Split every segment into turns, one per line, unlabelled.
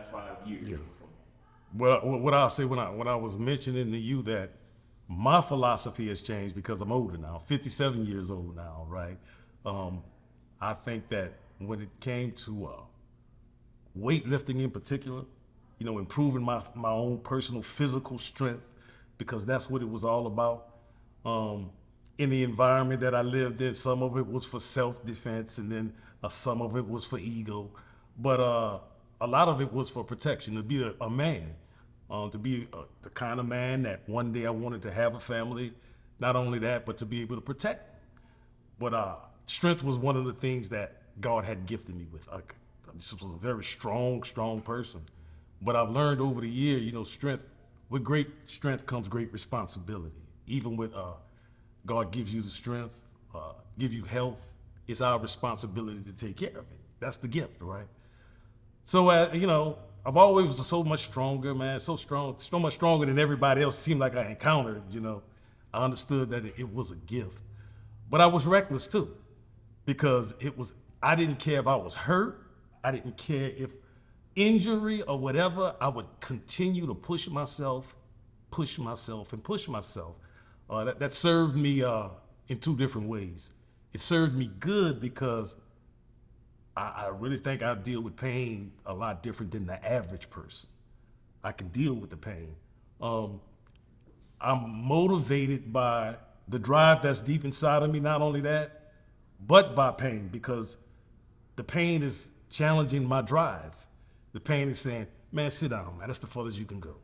5 years.
Yeah. Well, what I'll say when I was mentioning to you that my philosophy has changed because I'm older now, 57 years old now, right? Um, I think that when it came to weightlifting in particular, improving my own personal physical strength, because that's what it was all about. Um, in the environment that I lived in, some of it was for self-defense, and then some of it was for ego, but a lot of it was for protection. To be a man, to be the kind of man that one day I wanted to have a family. Not only that, but to be able to protect. But strength was one of the things that God had gifted me with. This was a very strong person. But I've learned over the year, strength, with great strength comes great responsibility. Even with God gives you the strength, give you health, it's our responsibility to take care of it. That's the gift, right? So, I've always was so much stronger, man, so strong, so much stronger than everybody else seemed like I encountered. I understood that it was a gift. But I was reckless too, because I didn't care if I was hurt. I didn't care if injury or whatever. I would continue to push myself, and push myself. That served me in two different ways. It served me good because I really think I deal with pain a lot different than the average person. I can deal with the pain. Um, I'm motivated by the drive that's deep inside of me, not only that, but by pain, because the pain is challenging my drive. The pain is saying, man, sit down, man. That's the furthest you can go.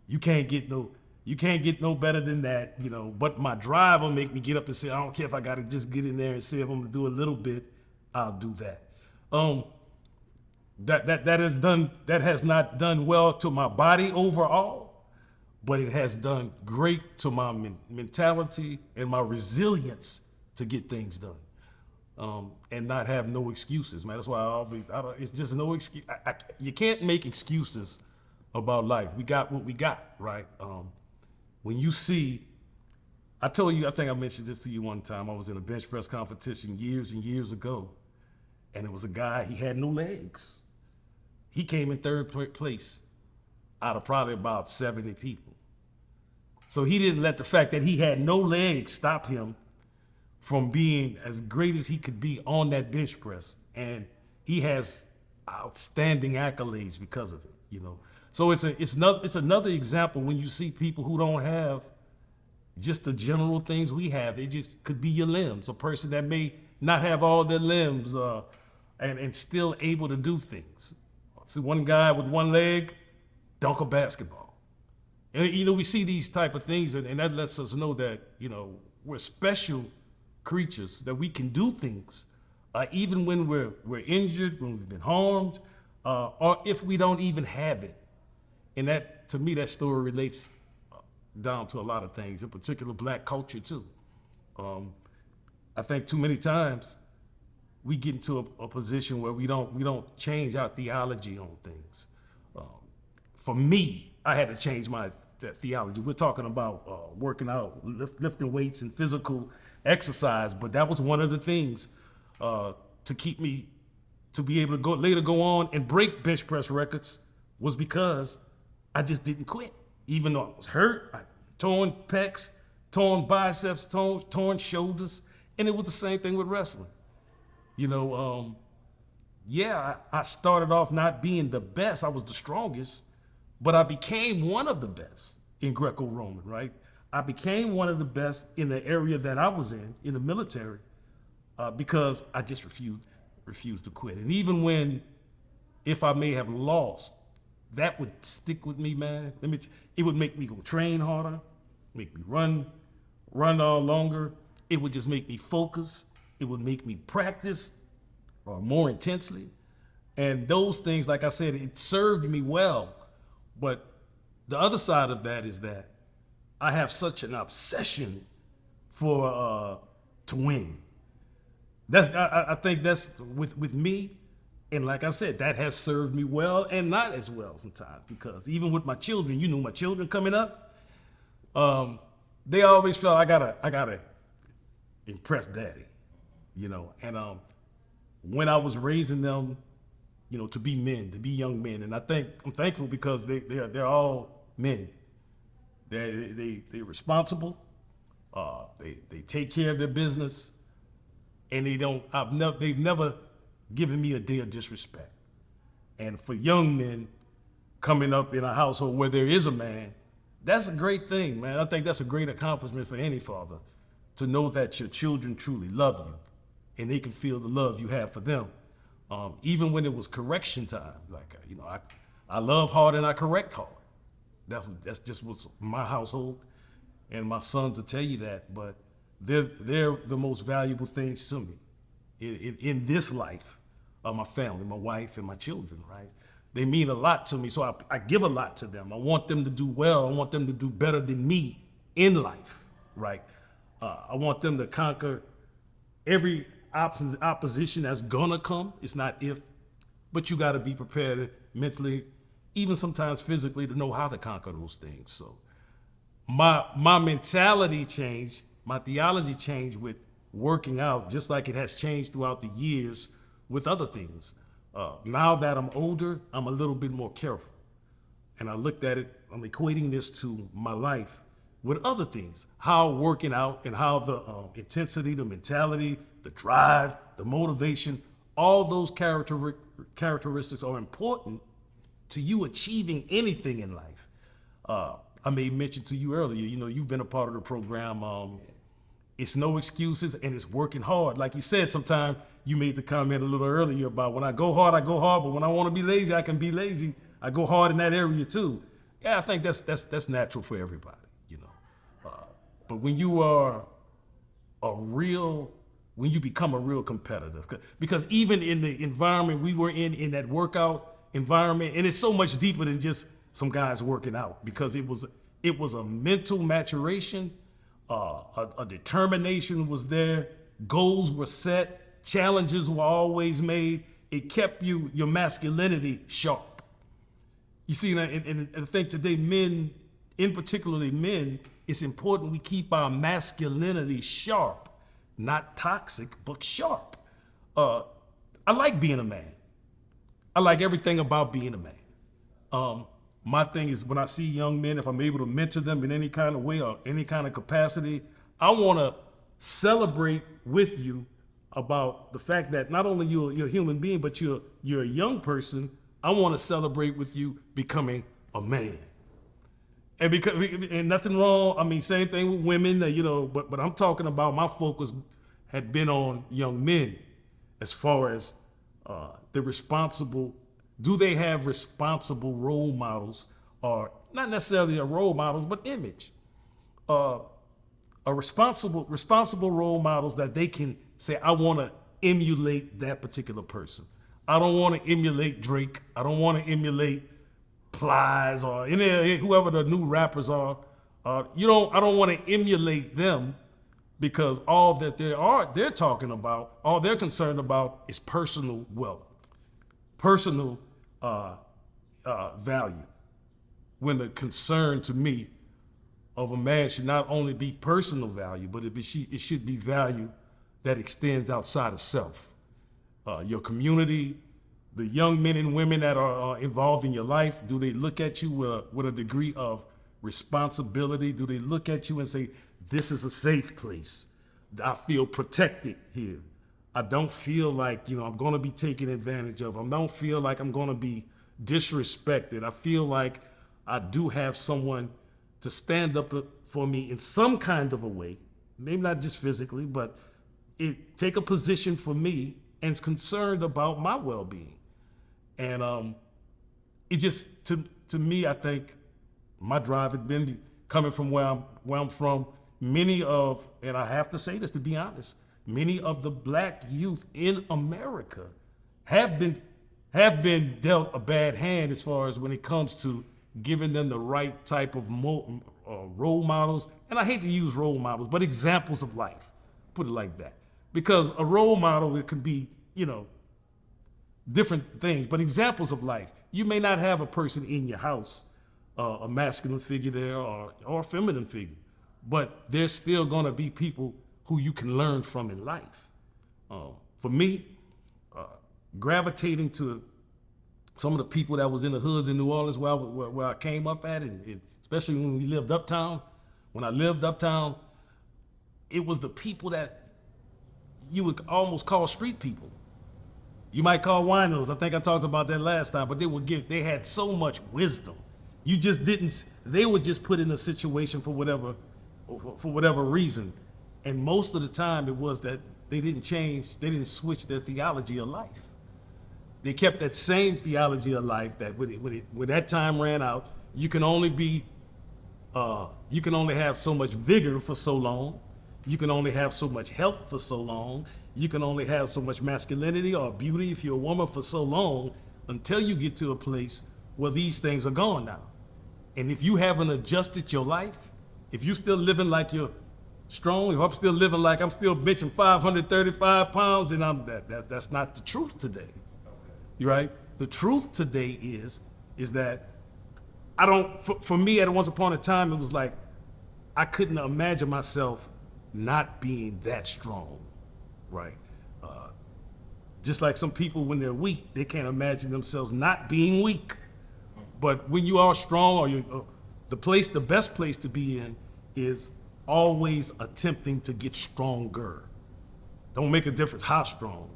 You can't get no better than that. But my drive will make me get up and say, I don't care if I gotta just get in there and see if I'm gonna do a little bit, I'll do that. Um, that has not done well to my body overall, but it has done great to my mentality and my resilience to get things done. And not have no excuses, man. That's why it's just no excuse. You can't make excuses about life. We got what we got, right? When you see, I told you, I think I mentioned this to you one time. I was in a bench press competition years and years ago, and it was a guy, he had no legs. He came in third place out of probably about 70 people. So he didn't let the fact that he had no legs stop him from being as great as he could be on that bench press. And he has outstanding accolades because of it. So it's another example when you see people who don't have just the general things we have. It just could be your limbs. A person that may not have all their limbs and still able to do things. See one guy with one leg, dunk a basketball. And, we see these type of things, and that lets us know that, we're special creatures, that we can do things, even when we're injured, when we've been harmed, or if we don't even have it. And that, to me, that story relates down to a lot of things, in particular Black culture too. I think too many times we get into a position where we don't change our theology on things. For me, I had to change my theology. We're talking about working out, lifting weights and physical exercise, but that was one of the things to keep me to be able to later go on and break bench press records, was because I just didn't quit. Even though I was hurt, I torn pecs, torn biceps, torn shoulders, and it was the same thing with wrestling. I started off not being the best. I was the strongest, but I became one of the best in Greco-Roman, right? I became one of the best in the area that I was in the military, because I just refused to quit. And even if I may have lost, that would stick with me, man. It would make me go train harder, make me run longer. It would just make me focus. It would make me practice more intensely. And those things, like I said, it served me well. But the other side of that is that I have such an obsession for to win. I think that's with me. And like I said, that has served me well and not as well sometimes, because even with my children, my children coming up, they always felt I gotta impress daddy, And when I was raising them, to be men, to be young men. And I'm thankful because they're all men. They're responsible. They take care of their business, and they've never given me a day of disrespect. And for young men coming up in a household where there is a man, that's a great thing, man. I think that's a great accomplishment for any father, to know that your children truly love you and they can feel the love you have for them. Even when it was correction time, I love hard and I correct hard. That's just what's my household, and my sons will tell you that. But they're the most valuable things to me in this life. My family, my wife, and my children, right? They mean a lot to me, so I give a lot to them. I want them to do well. I want them to do better than me in life, right? I want them to conquer every opposition that's gonna come. It's not if, but you gotta be prepared mentally, even sometimes physically, to know how to conquer those things. So my mentality changed, my theology changed with working out, just like it has changed throughout the years with other things. Now that I'm older, I'm a little bit more careful. And I looked at it, I'm equating this to my life with other things, how working out and how the intensity, the mentality, the drive, the motivation, all those characteristics are important to you achieving anything in life. I made mention to you earlier, you've been a part of the program. It's no excuses and it's working hard. Like you said, sometimes you made the comment a little earlier about when I go hard, but when I want to be lazy, I can be lazy. I go hard in that area too. Yeah, I think that's natural for everybody, But when you become a real competitor, because even in the environment we were in that workout environment, and it's so much deeper than just some guys working out, because it was a mental maturation, a determination was there, goals were set, challenges were always made. It kept your masculinity sharp. You see, and I think today men, in particularly men, it's important we keep our masculinity sharp, not toxic, but sharp. I like being a man. I like everything about being a man. My thing is, when I see young men, if I'm able to mentor them in any kind of way or any kind of capacity, I want to celebrate with you about the fact that not only you're a human being, but you're a young person. I want to celebrate with you becoming a man. And nothing wrong. I mean, same thing with women, but I'm talking about, my focus had been on young men as far as do they have responsible role models, or not necessarily a role models, but image. A responsible role models that they can say, I want to emulate that particular person. I don't want to emulate Drake. I don't want to emulate Plies or whoever the new rappers are. I don't want to emulate them, because all that they're talking about, all they're concerned about is personal wealth, personal value. When the concern to me of a man should not only be personal value, but it should be value that extends outside of self. Your community, the young men and women that are involved in your life, do they look at you with a degree of responsibility? Do they look at you and say, this is a safe place? I feel protected here. I don't feel like, I'm going to be taken advantage of. I don't feel like I'm going to be disrespected. I feel like I do have someone to stand up for me in some kind of a way, maybe not just physically, but take a position for me and is concerned about my well-being. And it just, to me, I think my drive has been coming from where I'm from. Many of, and I have to say this to be honest, many of the black youth in America have been dealt a bad hand as far as when it comes to giving them the right type of role models. And I hate to use role models, but examples of life, put it like that. Because a role model, it could be, different things, but examples of life. You may not have a person in your house, a masculine figure there or a feminine figure, but there's still gonna be people who you can learn from in life. For me, gravitating to some of the people that was in the hoods in New Orleans where I came up at, and especially when we lived uptown. When I lived uptown, it was the people that you would almost call street people. You might call winos. I think I talked about that last time, but they had so much wisdom. You just didn't, they were just put in a situation for whatever reason. And most of the time it was that they didn't switch their theology of life. They kept that same theology of life that when that time ran out, you can only have so much vigor for so long. You can only have so much health for so long. You can only have so much masculinity or beauty if you're a woman for so long until you get to a place where these things are gone now. And if you haven't adjusted your life, if you're still living like you're strong, if I'm still living like I'm still benching 535 pounds, then that's not the truth today. You right? The truth today is that for me at once upon a time, it was like I couldn't imagine myself not being that strong, right? Just like some people when they're weak, they can't imagine themselves not being weak. But when you are strong, or the best place to be in is always attempting to get stronger. Don't make a difference how strong,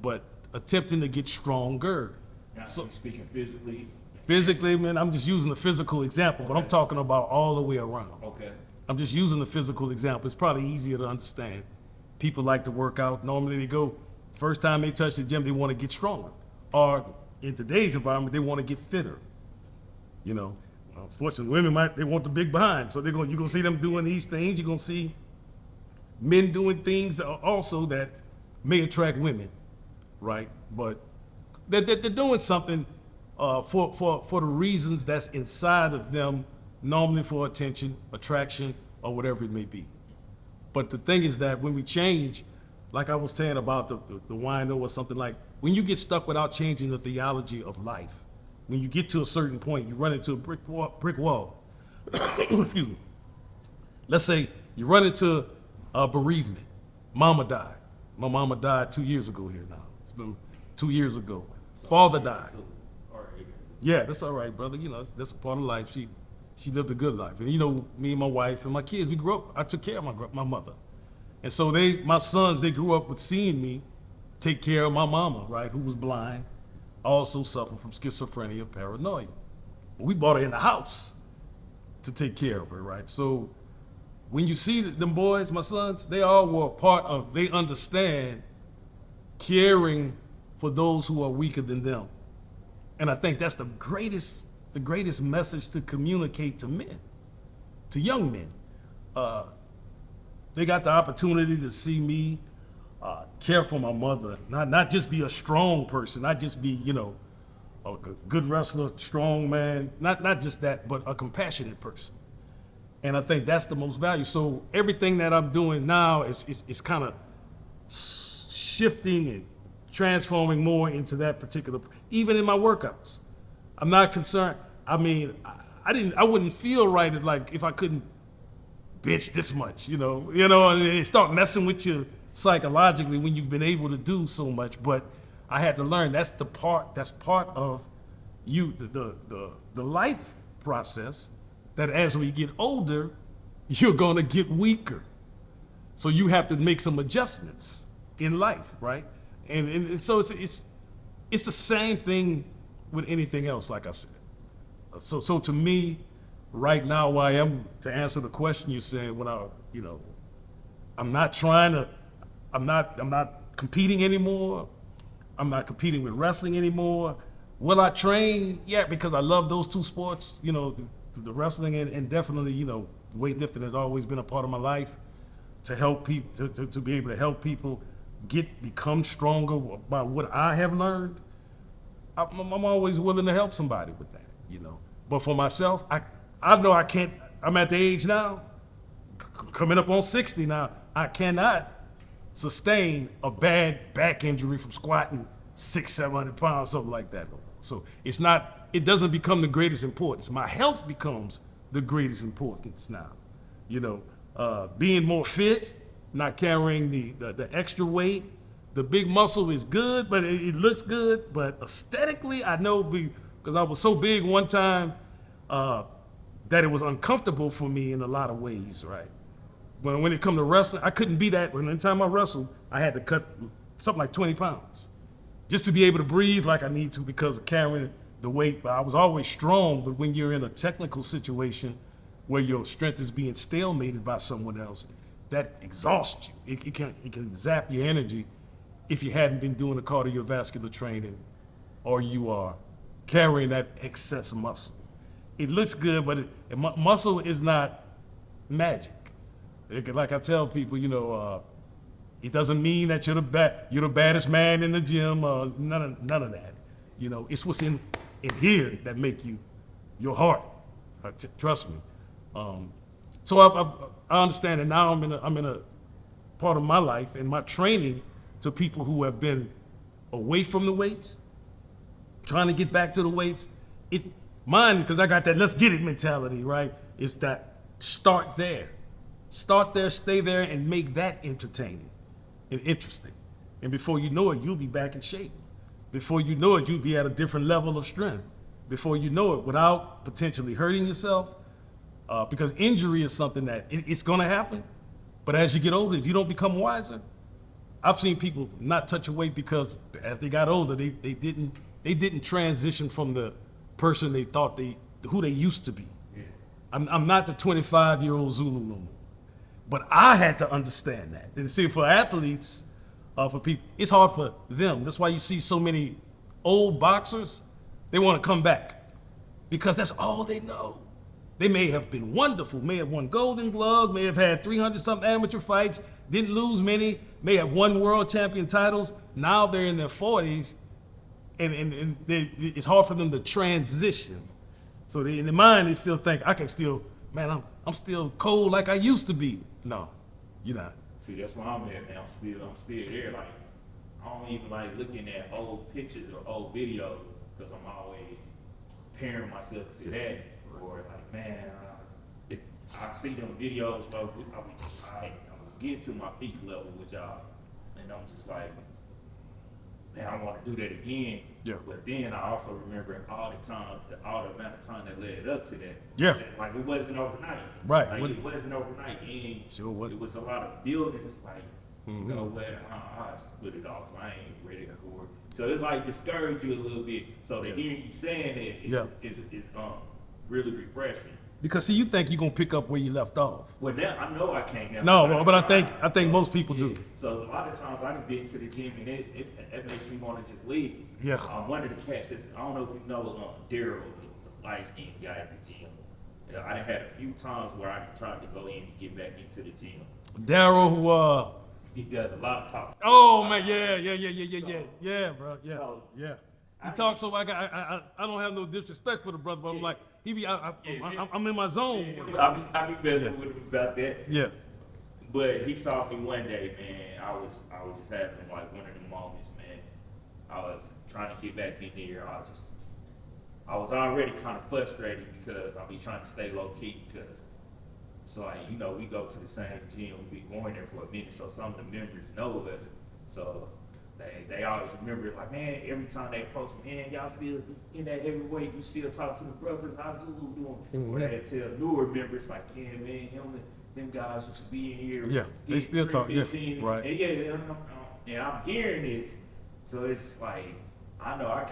but attempting to get stronger.
Now, so speaking physically.
Physically, man, I'm just using a physical example, but I'm talking about all the way around.
Okay.
I'm just using the physical example. It's probably easier to understand. People like to work out. Normally they go, first time they touch the gym, they want to get stronger. Or in today's environment, they want to get fitter. You know, unfortunately, women they want the big behind. So you're going to see them doing these things. You're going to see men doing things also that may attract women, right? But they're doing something for the reasons that's inside of them, normally for attention, attraction, or whatever it may be. But the thing is that when we change, like I was saying about the wino or something, like when you get stuck without changing the theology of life, when you get to a certain point, you run into a brick wall. Excuse me. Let's say you run into a bereavement. Mama died. My mama died 2 years ago here now. It's been 2 years ago. Father died. Yeah, that's all right, brother. You know, that's a part of life. She lived a good life. And you know, me and my wife and my kids, we grew up, I took care of my mother. And so my sons, they grew up with seeing me take care of my mama, right, who was blind, also suffered from schizophrenia, paranoia. We brought her in the house to take care of her, right? So when you see them boys, my sons, they all were a part of, they understand caring for those who are weaker than them. And I think that's the greatest message to communicate to men, to young men. They got the opportunity to see me care for my mother, not just be a strong person, not just be, you know, a good wrestler, strong man, not just that, but a compassionate person. And I think that's the most value. So everything that I'm doing now is kind of shifting and transforming more into that particular, even in my workouts. I'm not concerned. I mean, I wouldn't feel right if I couldn't bench this much, you know, and it start messing with you psychologically when you've been able to do so much. But I had to learn that's part of you, the life process, that as we get older, you're gonna get weaker. So you have to make some adjustments in life, right? And so it's the same thing with anything else, like I said. So to me, right now, where I am, to answer the question you said, I'm not competing anymore. I'm not competing with wrestling anymore. Will I train? Yeah, because I love those two sports, you know, the wrestling and definitely, you know, weightlifting has always been a part of my life, to help people, to be able to help people become stronger by what I have learned. I'm always willing to help somebody with that, you know. But for myself, I know I can't. I'm at the age now, coming up on 60 now. I cannot sustain a bad back injury from squatting 600-700 pounds, something like that. So it doesn't become the greatest importance. My health becomes the greatest importance now. You know, being more fit, not carrying the extra weight, the big muscle is good, but it looks good. But aesthetically, I know because I was so big one time that it was uncomfortable for me in a lot of ways, right? When it come to wrestling, I couldn't be that. When the time I wrestled, I had to cut something like 20 pounds just to be able to breathe like I need to because of carrying the weight. But I was always strong. But when you're in a technical situation where your strength is being stalemated by someone else, that exhausts you. It can zap your energy if you hadn't been doing the cardiovascular training or you are carrying that excess muscle. It looks good, but muscle is not magic. Like I tell people, it doesn't mean that you're the baddest man in the gym. None of that. It's what's in here that make you your heart. Trust me. So I understand that now I'm in a part of my life and my training to people who have been away from the weights, trying to get back to the weights. Mine, because I got that let's get it mentality, right? It's that start there, stay there, and make that entertaining and interesting. And before you know it, you'll be back in shape. Before you know it, you'll be at a different level of strength. Before you know it, without potentially hurting yourself, because injury is something that it's gonna happen. But as you get older, if you don't become wiser, I've seen people not touch a weight because as they got older, they didn't transition from the person they thought who they used to be.
Yeah.
I'm not the 25-year-old Zulu no more. But I had to understand that. And see, for athletes, for people, it's hard for them. That's why you see so many old boxers, they want to come back because that's all they know. They may have been wonderful, may have won Golden Gloves, may have had 300-something amateur fights, didn't lose many, may have won world champion titles. Now they're in their 40s, and it's hard for them to transition. So in their mind, they still think, I can still, man, I'm still cold like I used to be. No, you're not.
See, that's where I'm at, man. I'm still there. Like, I don't even like looking at old pictures or old videos because I'm always comparing myself to that. Or like, man, I see them videos, bro. I was getting to my peak level with y'all, and I'm just like, man, I want to do that again.
Yeah.
But then I also remember all the amount of time that led up to that.
Yeah.
Like it wasn't overnight.
Right.
Like it wasn't overnight, and
Sure wasn't.
it was a lot of buildings. Like, you know what? I just put it off. I ain't ready for it. So it's like discourage you a little bit. So to hear you saying it is really refreshing.
Because see, you think you're gonna pick up where you left off.
Well, now I know I can't. Now,
No, but I think most people do.
So a lot of times I done been to the gym and it makes me want to just leave.
Yeah.
One of the cats is, I don't know if you know Daryl, the light skinned guy at the gym. I done had a few times where I done tried to go in and get back into the gym.
Daryl, who
He does a lot of talking.
oh man, yeah, bro, yeah. He talks so I don't have no disrespect for the brother, but I'm like I'm in my zone.
I be messing with him about that.
Yeah.
But he saw me one day, man. I was just having like one of them moments, man. I was trying to get back in there. I was already kind of frustrated because I be trying to stay low key because it's like, we go to the same gym, we be going there for a minute, so some of the members know us. So they always remember it, like, man, every time they approach me, man, y'all still in that heavyweight, you still talk to the brothers, how's Zulu doing?
Mm-hmm.
Or they tell newer members, like, yeah, man, them guys used to be in here.
Yeah, they still talk, yeah, right.
And I'm hearing this, so it's like, I know I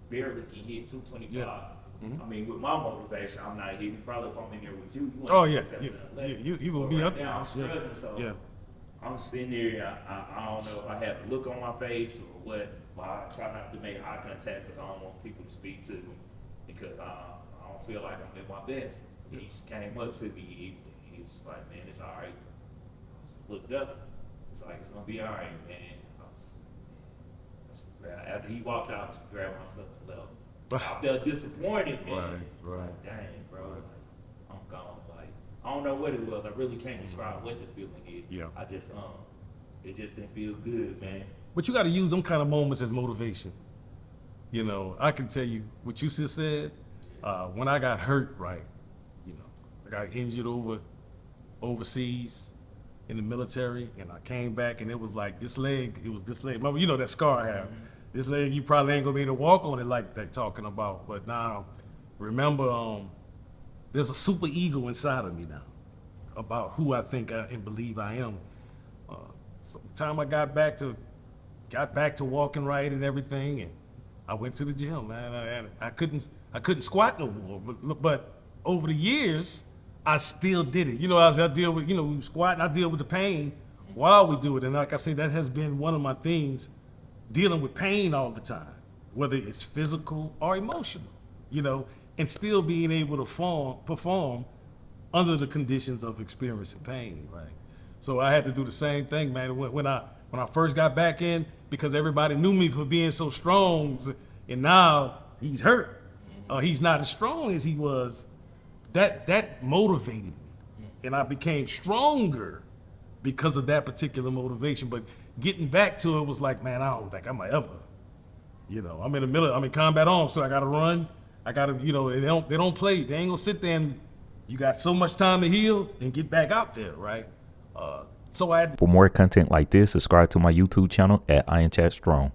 barely can hit 225.
Yeah.
I mean, with my motivation, I'm not hitting. Probably if I'm in there with you,
Oh yeah, you gonna be up there.
Now I'm struggling, so I'm sitting there. I don't know if I have a look on my face or what. But I try not to make eye contact because I don't want people to speak to me because I don't feel like I'm at my best. He just came up to me. He was just like, man, it's all right. I just looked up. It's like, it's gonna be all right, man. After he walked out, I just grabbed my stuff and left. I felt disappointed, man.
Right.
Like, dang, bro. Like, I'm gone. Like, I don't know what it was. I really can't describe what the feeling is.
Yeah.
I just, it just didn't feel good, man.
But you got to use them kind of moments as motivation. I can tell you what you just said. When I got hurt, right, I got injured overseas. in the military, and I came back, and it was like this leg. It was this leg. Remember, you know that scar I have. This leg, you probably ain't gonna be able to walk on it like they're talking about. But now, remember, there's a super ego inside of me now about who I think and believe I am. So the time I got back to walking right and everything, and I went to the gym, man. I couldn't squat no more. But over the years, I still did it. You know, as I deal with, we squat, and I deal with the pain while we do it. And like I say, that has been one of my things, dealing with pain all the time, whether it's physical or emotional, and still being able to perform under the conditions of experiencing pain, right? So I had to do the same thing, man. When I first got back in, because everybody knew me for being so strong, and now he's hurt. He's not as strong as he was. That motivated me, and I became stronger because of that particular motivation. But getting back to it was like, man, I don't think I might ever. I'm in the middle. I'm in combat arms, so I got to run. I got to, they don't play. They ain't gonna sit there and you got so much time to heal and get back out there, right? So I had.
For more content like this, subscribe to my YouTube channel at Iron Chat Strong.